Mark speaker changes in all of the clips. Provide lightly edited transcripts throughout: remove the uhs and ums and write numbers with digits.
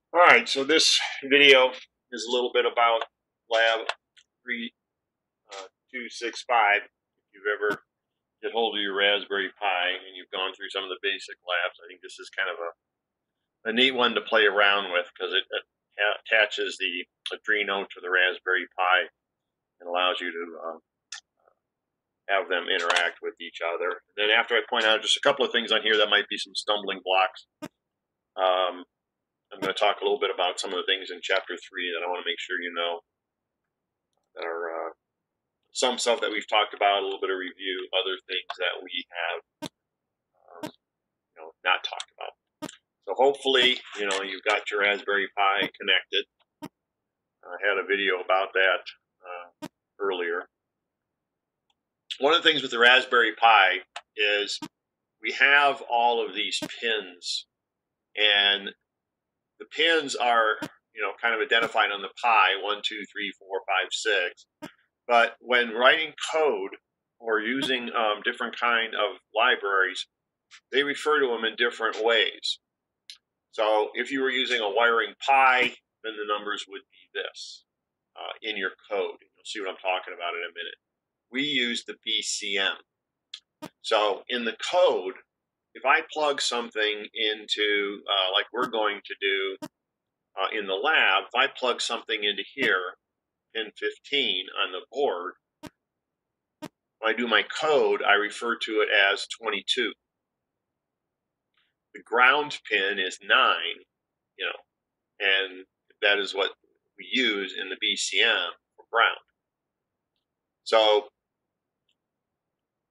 Speaker 1: All right, so this video is a little bit about Lab 3265. If you've ever get hold of your Raspberry Pi and you've gone through some of the basic labs, I think this is kind of a neat one to play around with because it attaches the Arduino to the Raspberry Pi and allows you to have them interact with each other. And then after I point out just a couple of things on here that might be some stumbling blocks, I'm going to talk a little bit about some of the things in Chapter 3 that I want to make sure you know that are some stuff that we've talked about, a little bit of review, other things that we have not talked about. So hopefully, you've got your Raspberry Pi connected. I had a video about that earlier. One of the things with the Raspberry Pi is we have all of these pins, and the pins are, kind of identified on the Pi, 1, 2, 3, 4, 5, 6. But when writing code or using different kind of libraries, they refer to them in different ways. So if you were using a wiring Pi, then the numbers would be this in your code. You'll see what I'm talking about in a minute. We use the BCM. So in the code, if I plug something into, like we're going to do in the lab, if I plug something into here, pin 15 on the board, when I do my code, I refer to it as 22. The ground pin is 9, and that is what we use in the BCM for ground. So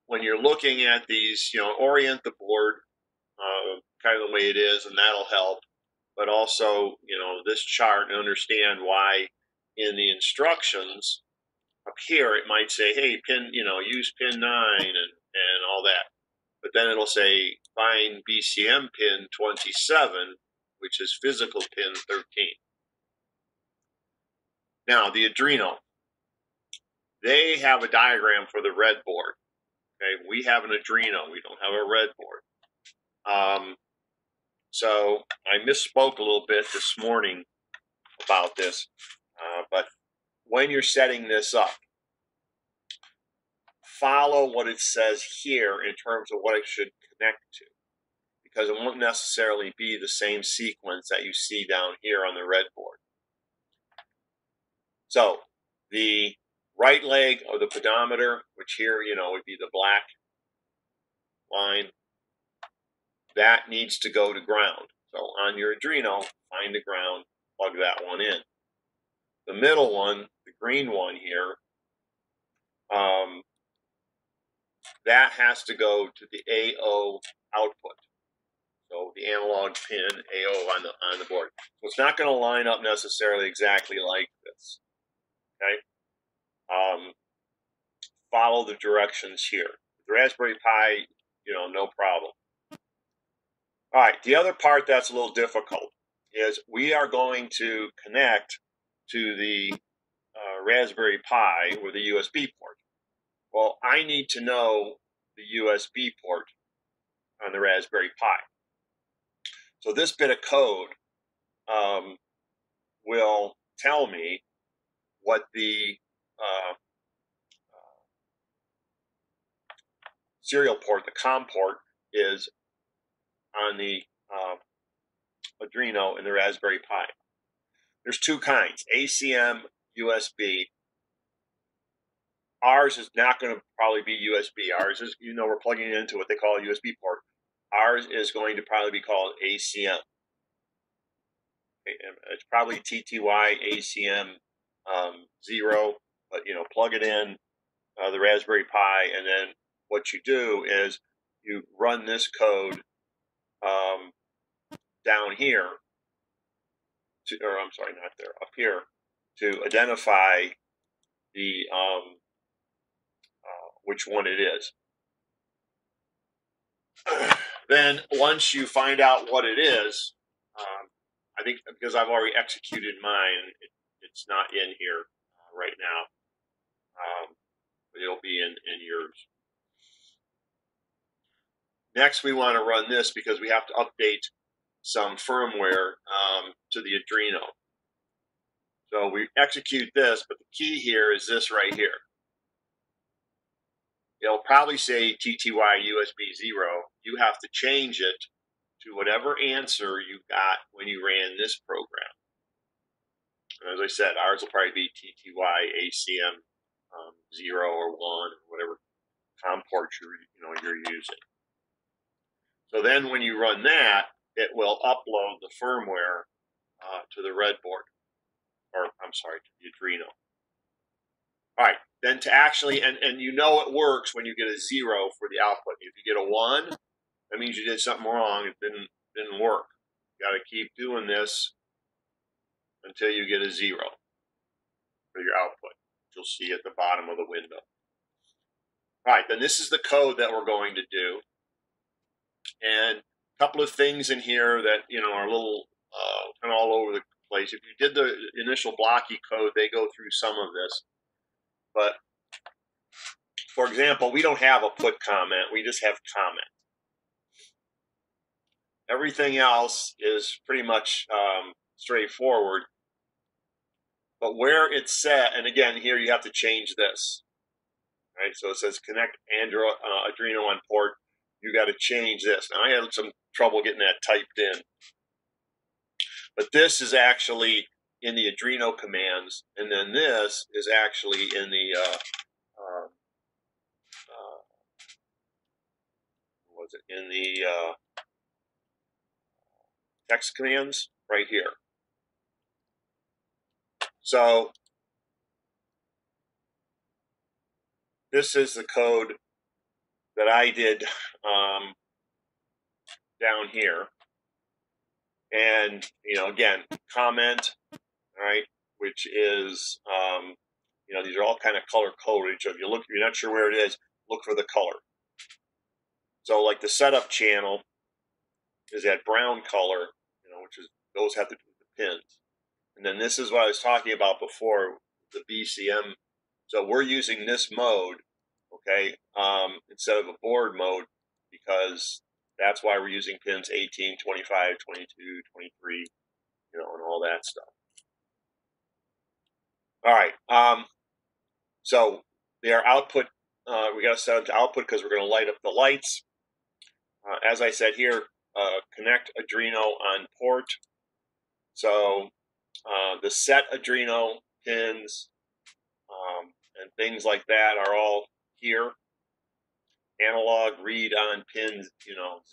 Speaker 1: when you're looking at these, orient the board kind of the way it is, and that'll help. But also, this chart, and understand why in the instructions up here it might say, hey, pin, use pin 9 and all that. But then it'll say find BCM pin 27, which is physical pin 13. Now, the Arduino, they have a diagram for the red board. Okay, we have an Arduino. We don't have a red board. So I misspoke a little bit this morning about this. But when you're setting this up, follow what it says here in terms of what it should connect to, because it won't necessarily be the same sequence that you see down here on the red board. So the right leg of the pedometer, which here, would be the black line, that needs to go to ground. So on your Arduino, find the ground, plug that one in. The middle one, the green one here, that has to go to the AO output. So the analog pin AO on the board. So it's not going to line up necessarily exactly like this. Okay. Follow the directions here. The Raspberry Pi, no problem. All right. The other part that's a little difficult is we are going to connect to the Raspberry Pi with a USB port. Well, I need to know the USB port on the Raspberry Pi. So this bit of code will tell me what the serial port, the COM port, is on the Arduino and the Raspberry Pi. There's two kinds, ACM, USB. Ours is not going to probably be USB. Ours is, we're plugging it into what they call a USB port. Ours is going to probably be called ACM. It's probably TTY ACM 0, but plug it in the Raspberry Pi, and then what you do is you run this code down here, I'm sorry, not there, up here, to identify the which one it is. Then once you find out what it is, I think because I've already executed mine, it's not in here right now. But it'll be in yours. Next, we want to run this because we have to update some firmware to the Arduino. So we execute this, but the key here is this right here. It'll probably say TTY USB 0. You have to change it to whatever answer you got when you ran this program. And as I said, ours will probably be TTY ACM 0 or 1 or whatever COM port you're using. So then when you run that, it will upload the firmware to the breadboard, or I'm sorry, to the Arduino. All right, then to actually, and you know it works when you get a 0 for the output. If you get a 1, that means you did something wrong. It didn't work. You got to keep doing this until you get a 0 for your output. You'll see at the bottom of the window. All right, then this is the code that we're going to do. And a couple of things in here that, are a little kind of all over the place. If you did the initial blocky code, they go through some of this. But, for example, we don't have a put comment. We just have comment. Everything else is pretty much straightforward. But where it's set, and again, here you have to change this. Right? So it says connect Arduino on port. You got to change this. Now, I had some trouble getting that typed in. But this is actually in the Arduino commands, and then this is actually in the text commands right here. So this is the code that I did down here. And, again, comment, all right, which is, these are all kind of color coded. So if you're not sure where it is, look for the color. So like the setup channel is that brown color, which is, those have to do with the pins. And then this is what I was talking about before, the BCM. So we're using this mode, okay, instead of a board mode, because that's why we're using pins 18, 25, 22, 23, and all that stuff. All right. So their output, we got to set them to output because we're going to light up the lights. As I said here, connect Arduino on port. So the set Arduino pins and things like that are all here. Analog read on pin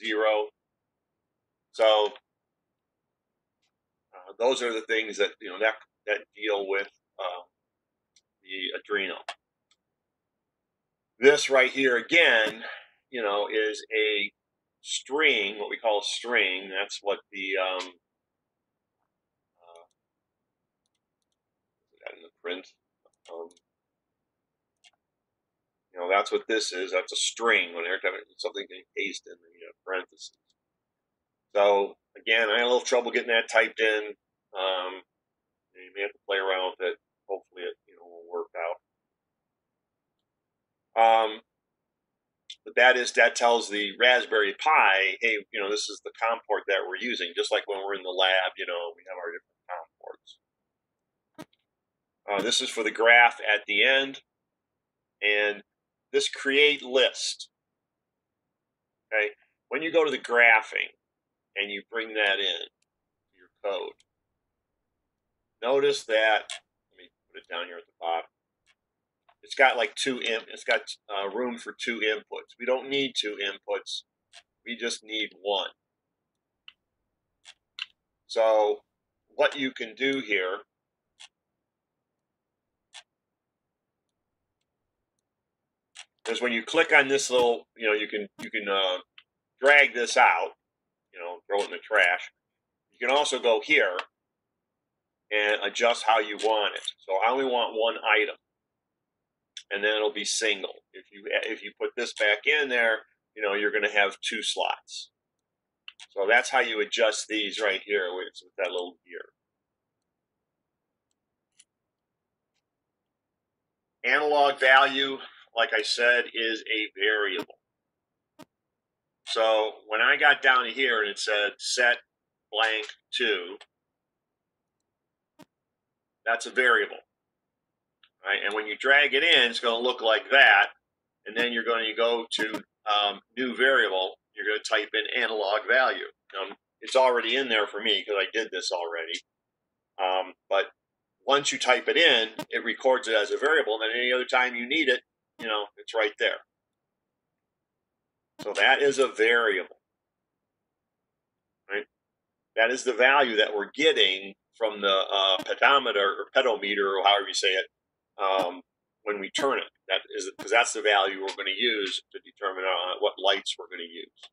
Speaker 1: 0. So those are the things that that deal with the Arduino. This right here again, is a string, what we call a string. That's what the in the print. That's what this is. That's a string. When every time something getting pasted in the parentheses. So again, I had a little trouble getting that typed in. You may have to play around with it. Hopefully, it will work out. But that tells the Raspberry Pi, hey, this is the COM port that we're using. Just like when we're in the lab, we have our different COM ports. This is for the graph at the end, and this create list. Okay, when you go to the graphing and you bring that in your code, notice that. Let me put it down here at the bottom. It's got like it's got room for 2 inputs. We don't need 2 inputs. We just need 1. So what you can do here is when you click on this little, you can drag this out, throw it in the trash. You can also go here and adjust how you want it. So I only want 1 item. And then it'll be single. If you put this back in there, you're going to have 2 slots. So that's how you adjust these right here with that little gear. Analog value, like I said, is a variable. So when I got down to here and it said set blank 2, that's a variable, right? And when you drag it in, it's going to look like that. And then you're going to go to new variable. You're going to type in analog value. It's already in there for me because I did this already. But once you type it in, it records it as a variable. And then any other time you need it, it's right there. So that is a variable, right? That is the value that we're getting from the pedometer or pedometer, or however you say it, when we turn it. That is because that's the value we're going to use to determine what lights we're going to use.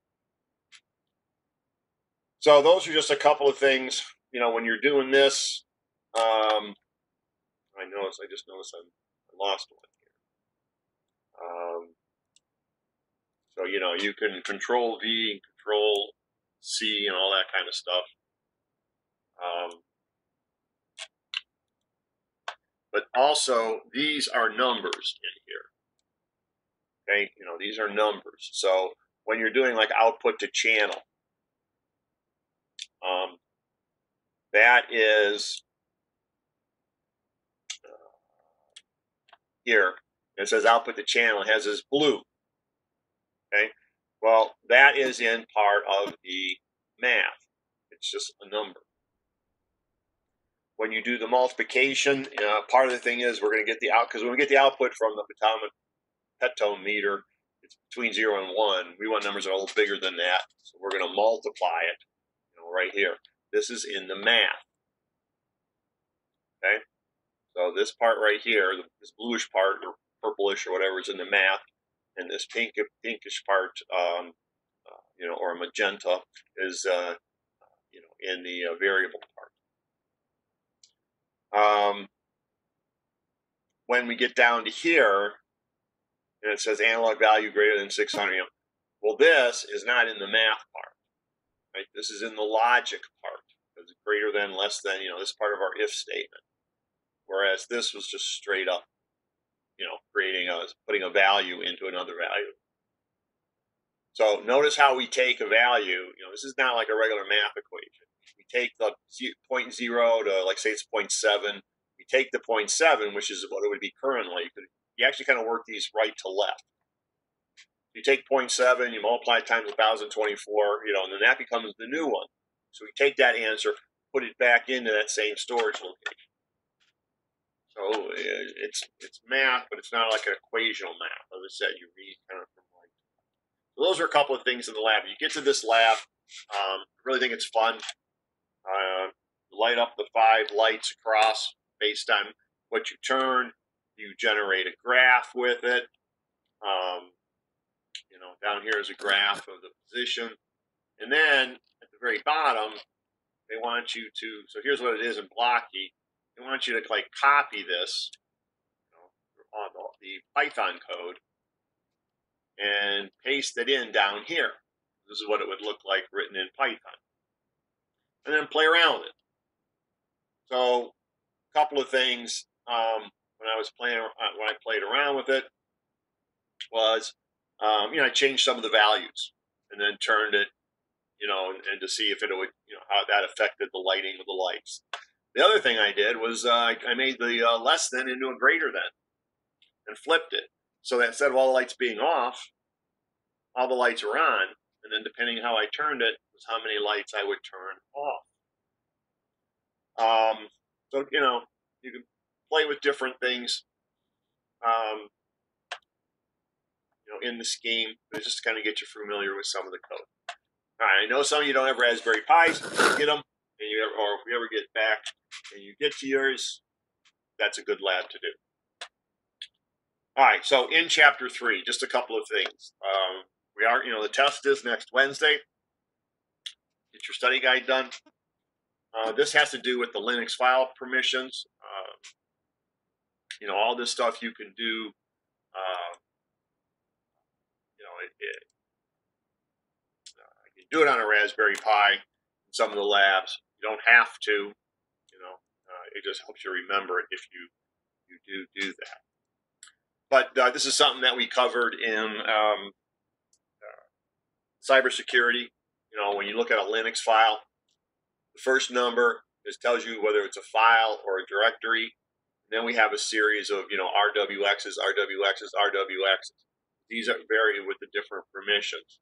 Speaker 1: So those are just a couple of things. When you're doing this, I just noticed I lost one here. So you can Control V and Control C and all that kind of stuff. But also, these are numbers in here. Okay, these are numbers. So when you're doing like output to channel, that is here. It says output to channel. It has this blue. Okay, well, that is in part of the math. It's just a number. When you do the multiplication, part of the thing is we're going to get the because when we get the output from the petometer, it's between 0 and 1. We want numbers that are a little bigger than that, so we're going to multiply it. Right here. This is in the math. Okay, so this part right here, this bluish part or purplish or whatever, is in the math, and this pinkish part, or magenta, is in the variable part. When we get down to here, and it says analog value greater than 600, well, this is not in the math part, right? This is in the logic part. It's greater than, less than, this is part of our if statement. Whereas this was just straight up, putting a value into another value. So notice how we take a value. This is not like a regular math equation. We take the 0.0 to, like, say it's 0.7. We take the 0.7, which is what it would be currently. You actually kind of work these right to left. You take 0.7, you multiply it times 1,024, and then that becomes the new one. So we take that answer, put it back into that same storage location. So it's math, but it's not like an equational math. As I said, you read kind of from right. So those are a couple of things in the lab. You get to this lab, I really think it's fun. Light up the 5 lights across based on what you turn. You generate a graph with it. Down here is a graph of the position. And then at the very bottom, they want you to, so here's what it is in Blocky. They want you to copy this on the Python code and paste it in down here. This is what it would look like written in Python. And then play around with it. So a couple of things when I played around with it was, I changed some of the values and then turned it, and to see if it would, how that affected the lighting of the lights. The other thing I did was I made the less than into a greater than and flipped it. So that instead of all the lights being off, all the lights were on. And then depending how I turned it was how many lights I would turn off. So, you can play with different things, in the scheme, but just to kind of get you familiar with some of the code. All right, I know some of you don't have Raspberry Pis. Get them, and or if you ever get back and you get to yours, that's a good lab to do. All right, so in Chapter 3, just a couple of things. The test is next Wednesday. Get your study guide done. This has to do with the Linux file permissions. All this stuff you can do. You can do it on a Raspberry Pi in some of the labs. You don't have to. It just helps you remember it if you do that. But this is something that we covered in cybersecurity. When you look at a Linux file, The first number tells you whether it's a file or a directory. And then we have a series of, RWXs, RWXs, RWXs. These are vary with the different permissions.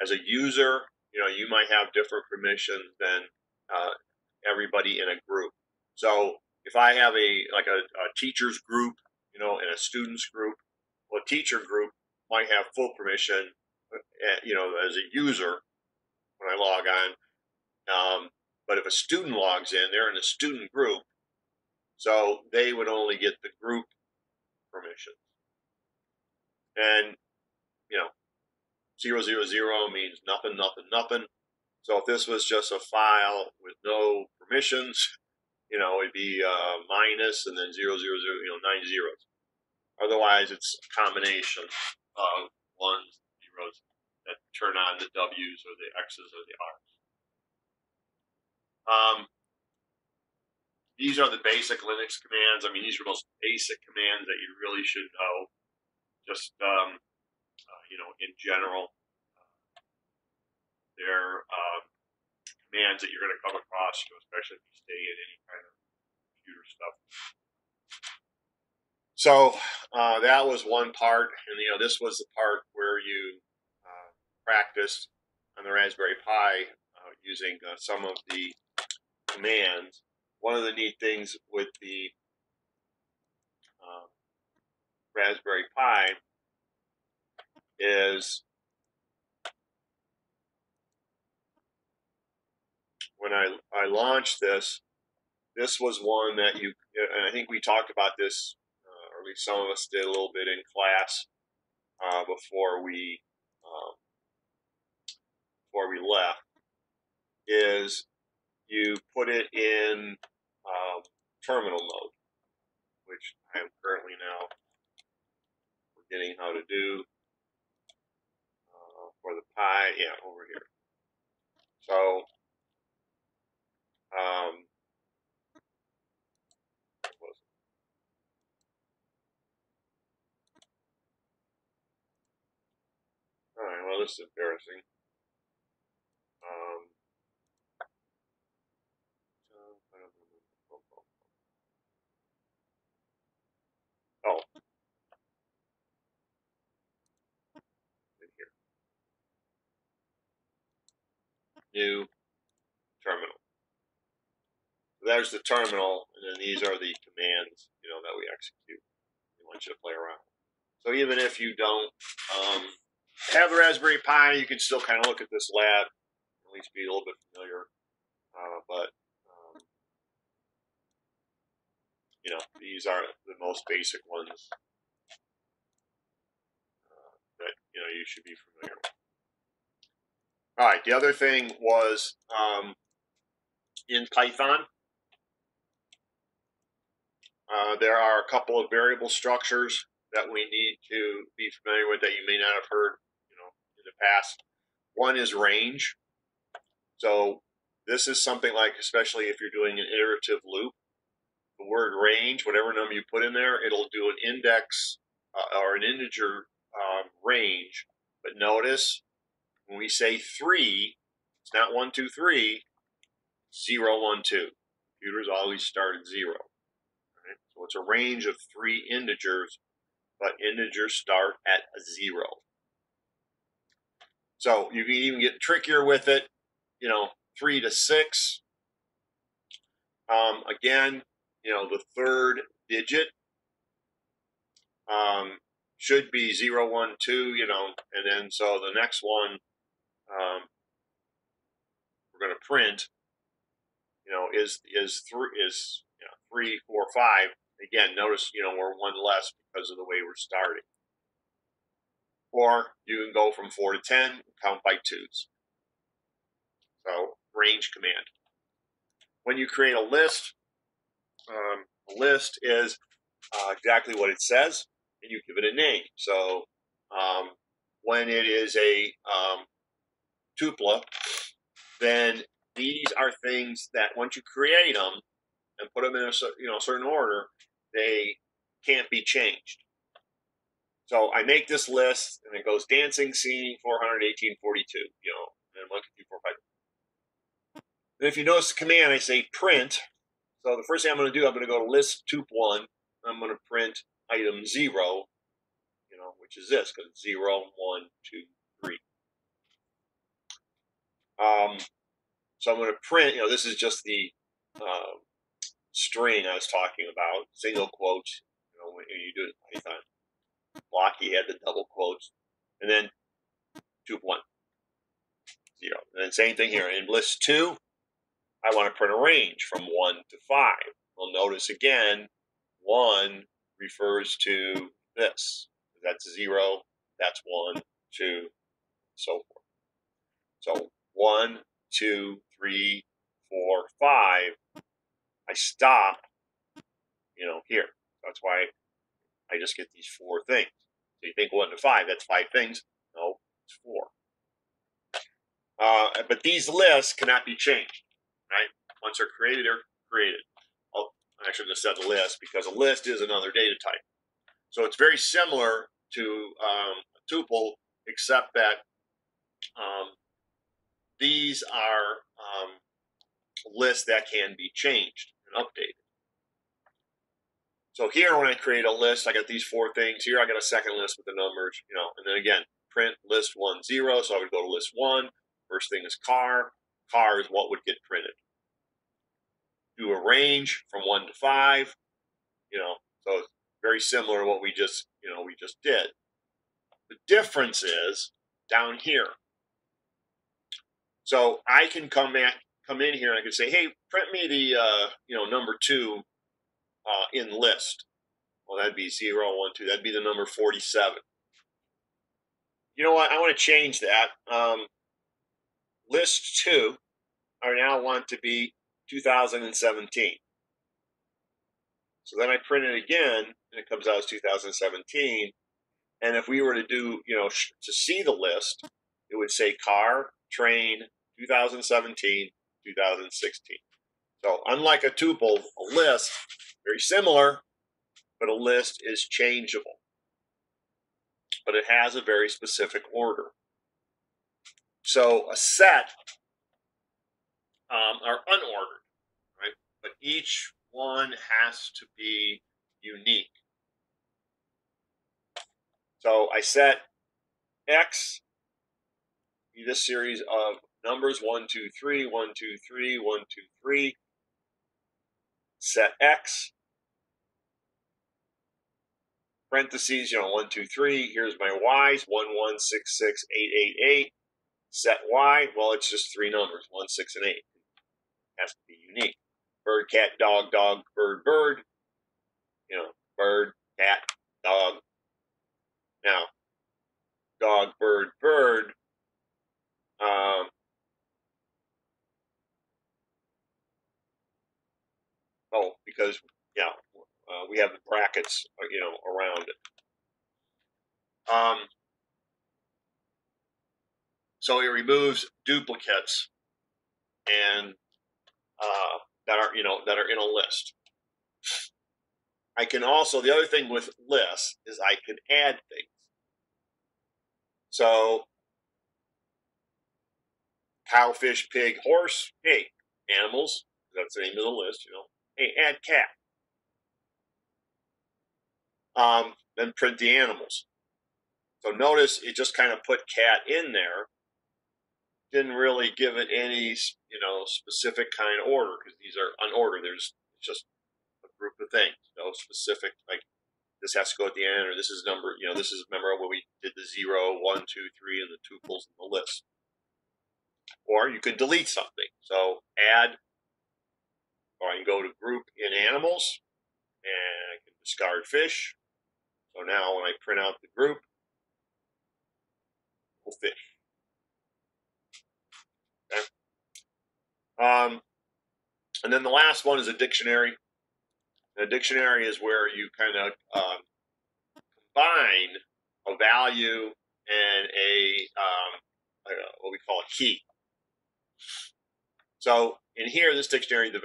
Speaker 1: As a user, you might have different permissions than everybody in a group. So if I have a teacher's group, and a student's group, well, a teacher group might have full permission, as a user when I log on. But if a student logs in, they're in a student group, so they would only get the group permission. And 000 means nothing, nothing, nothing. So if this was just a file with no permissions, it'd be minus and then 000, 9 zeros. Otherwise, it's a combination of ones, zeros that turn on the W's or the X's or the R's. These are the basic Linux commands. I mean, these are the most basic commands that you really should know. Just in general, they're commands that you're going to come across, especially if you stay in any kind of computer stuff. So that was one part, and this was the part where you practiced on the Raspberry Pi using some of the commands. One of the neat things with the Raspberry Pi is when I launched this was one that and I think we talked about this, or at least some of us did a little bit in class before we left, is you put it in terminal mode, which I am currently now forgetting how to do for the Pi. Yeah, over here. So what was it? All right, well, this is embarrassing. Oh, in here. New terminal. So there's the terminal, and then these are the commands, that we execute. We want you to play around. So even if you don't have the Raspberry Pi, you can still kind of look at this lab, at least be a little bit familiar. But these are the most basic ones that you should be familiar with. All right. The other thing was in Python, there are a couple of variable structures that we need to be familiar with that you may not have heard, in the past. One is range. So this is something like, especially if you're doing an iterative loop, the word range, whatever number you put in there, it'll do an index or an integer range. But notice when we say 3, it's not 1, 2, 3, 0, 1, 2. Computers always start at 0. Right? So it's a range of 3 integers, but integers start at 0. So you can even get trickier with it, 3 to 6. Again, the third digit should be 0, 1, 2, and then so the next one we're going to print, is 3, 4, 5. Again, notice, we're one less because of the way we're starting. Or you can go from 4 to 10, count by 2s. So range command. When you create a list is exactly what it says, and you give it a name. So when it is a tuple, then these are things that once you create them and put them in a certain order, they can't be changed. So I make this list, and it goes dancing, singing, 418, 42, and 1, 2, 3, 4, 5. And if you notice the command, I say print. So the first thing I'm going to do, I'm going to go to list tuple1. I'm going to print item 0, which is this, because it's 0, 1, 2, 3. So I'm going to print, this is just the string I was talking about, single quotes, when you do it in Python. Blocky had the double quotes, and then tuple1, 0. And then same thing here. In list 2, I want to print a range from 1 to 5. Well, notice again, 1 refers to this. That's 0, that's 1, 2, so forth. So 1, 2, 3, 4, 5. I stop, here. That's why I just get these 4 things. So you think 1 to 5, that's 5 things. No, it's 4. But these lists cannot be changed, right? Once they're created, they're created. I should have said the list, because a list is another data type. So it's very similar to a tuple, except that these are lists that can be changed and updated. So here, when I create a list, I got these 4 things. Here, I got a second list with the numbers, and then again, print list 1, 0. So I would go to list 1. First thing is car. Car is what would get printed. Do a range from 1 to 5. So it's very similar to what we just did. The difference is down here. So I can come in here and I can say, hey, print me the number 2 in list. Well, that'd be 0, 1, 2. That'd be the number 47. You know what? I want to change that. List 2, I now want to be 2017. So then I print it again, and it comes out as 2017. And if we were to do, to see the list, it would say car, train, 2017, 2016. So unlike a tuple, a list, very similar, but a list is changeable. But it has a very specific order. So a set are unordered, right? But each one has to be unique. So I set X, be this series of numbers 1, 2, 3, 1, 2, 3, 1, 2, 3. Set X, parentheses, 1, 2, 3. Here's my Y's, 1, 1, 6, 6, 8, 8, 8. Set Y, well, it's just 3 numbers, 1, 6, and 8. It has to be unique. Bird, cat, dog, dog, bird, bird. Bird, cat, dog. Now, dog, bird, bird. Because we have the brackets, around it. So it removes duplicates and that are in a list. I can also, the other thing with lists is I can add things. So cow, fish, pig, horse. Hey, animals. That's the name of the list. Hey, add cat. Then print the animals. So notice it just kind of put cat in there. Didn't really give it any, specific kind of order, because these are unordered. There's just a group of things, no specific, like this has to go at the end, or this is number, this is, remember when we did the 0, 1, 2, 3, and the tuples in the list. Or you could delete something. So add, or I can go to group in animals, and I can discard fish. So now when I print out the group, we'll fish. Okay. And then the last one is a dictionary. And a dictionary is where you kind of combine a value and what we call a key. So in here, this dictionary, the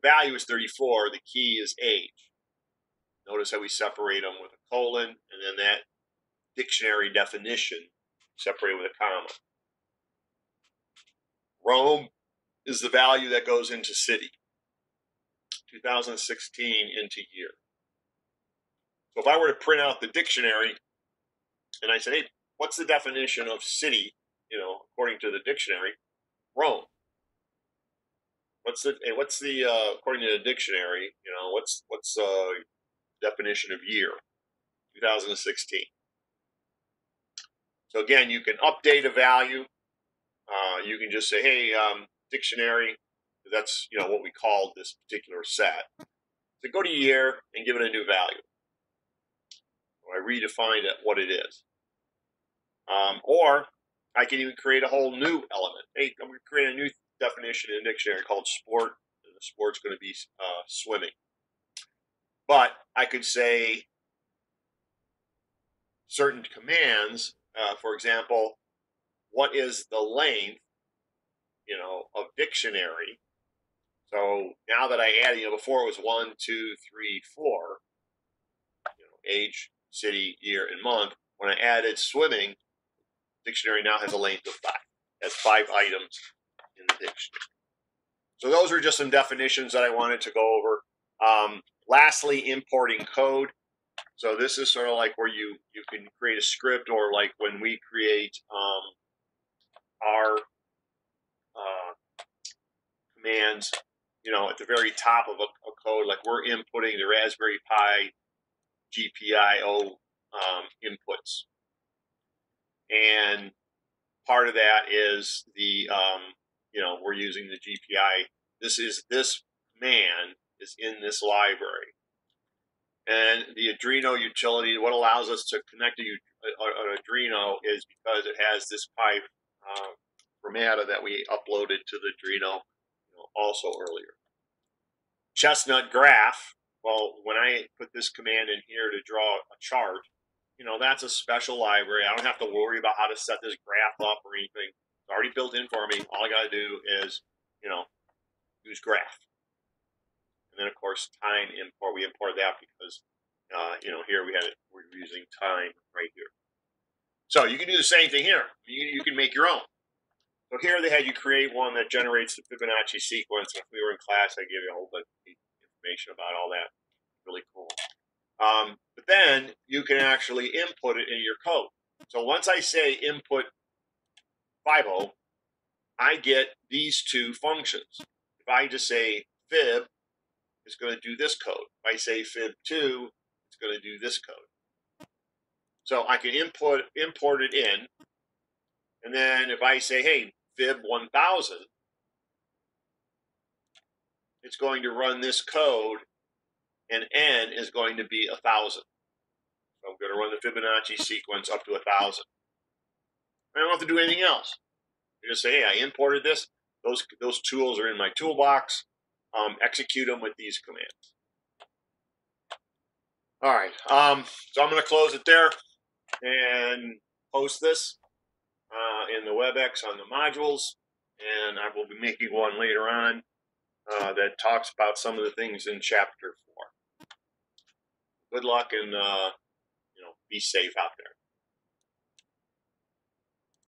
Speaker 1: value is 34, the key is age. Notice how we separate them with a colon, and then that dictionary definition separated with a comma. Rome, is the value that goes into city. 2016 into year. So if I were to print out the dictionary and I said, hey, what's the definition of city, according to the dictionary? Rome. What's the according to the dictionary, what's definition of year? 2016. So again, you can update a value. You can just say, hey, dictionary, that's what we called this particular set. So go to year and give it a new value. So I redefine it what it is. Or I can even create a whole new element. Hey, I'm going to create a new definition in the dictionary called sport. And the sport's going to be swimming. But I could say certain commands, for example, what is the length, of dictionary? So now that I added, before it was 1, 2, 3, 4, age, city, year, and month. When I added swimming, dictionary now has a length of 5. It has 5 items in the dictionary. So those are just some definitions that I wanted to go over. Lastly, importing code. So this is sort of like where you can create a script, or like when we create our commands, at the very top of a code, like we're inputting the Raspberry Pi GPIO inputs. And part of that is the, we're using the GPI. This command is in this library. And the Arduino utility, what allows us to connect an Arduino is because it has this Pi Firmware that we uploaded to the Arduino also earlier. Chestnut graph, well, when I put this command in here to draw a chart, that's a special library. I don't have to worry about how to set this graph up or anything. It's already built in for me. All I got to do is, use graph. And then, of course, time import. We import that because, here we're using time right here. So you can do the same thing here. You can make your own. So here they had you create one that generates the Fibonacci sequence. If we were in class, I'd give you a whole bunch of information about all that. Really cool. But then you can actually input it in your code. So once I say input 50, I get these two functions. If I just say fib, it's going to do this code. If I say fib2, it's going to do this code. So I can import it in. And then if I say, hey, fib 1000, it's going to run this code, and n is going to be 1000. So I'm going to run the Fibonacci sequence up to 1000. I don't have to do anything else. I just say, hey, I imported this. Those tools are in my toolbox. Execute them with these commands. All right. So I'm going to close it there and post this in the Webex on the modules. And I will be making one later on that talks about some of the things in Chapter 4. Good luck and be safe out there.